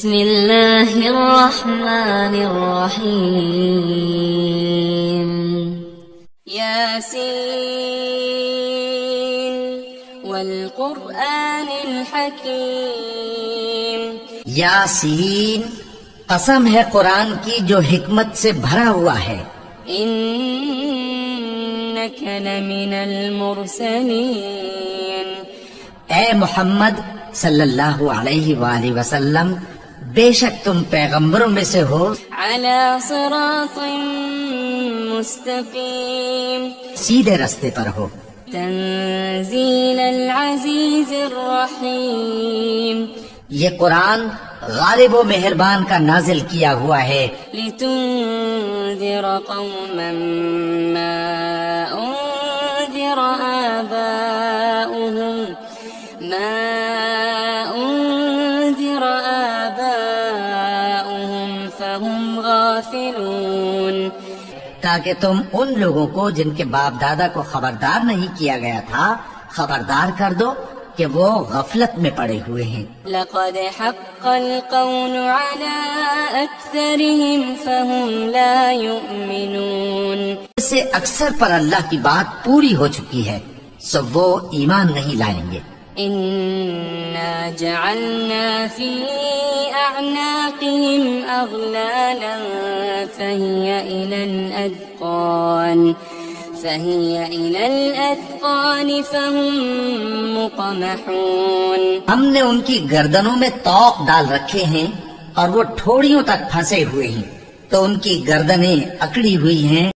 بسم الله الرحمن الرحيم ياسين والقرآن الحكيم یاسین، قسم ہے قرآن کی جو حکمت سے بھرا ہوا ہے۔ إنك لمن المرسلين اے محمد صلی اللہ علیہ وآلہ وسلم، بے شک تم پیغمبروں میں سے ہو، على صراط مستقيم سیدھے رستے پر ہو۔ تنزيل العزيز الرحيم یہ قرآن غالب و مہربان کا نازل کیا ہوا ہے، لتنذر قوما ما أنذر آباؤهم فهم غافلون، تاکہ تم ان لوگوں کو جن کے باپ دادا کو خبردار نہیں کیا گیا تھا خبردار کر دو کہ وہ غفلت میں پڑے ہوئے ہیں۔ لقد حق القول على أكثرهم فهم لا يؤمنون، اس سے اکثر پر اللہ کی بات پوری ہو چکی ہے، سو وہ ایمان نہیں لائیں گے۔ إنا جعلنا في أعناقهم أغلالا فهي إلى الأذقان فهم مقمحون، ہم نے ان کی گردنوں میں طوق ڈال رکھے ہیں اور وہ ٹھوڑیوں تک پھنسے ہوئے ہیں، تو ان کی گردنیں اکڑی ہوئی ہیں۔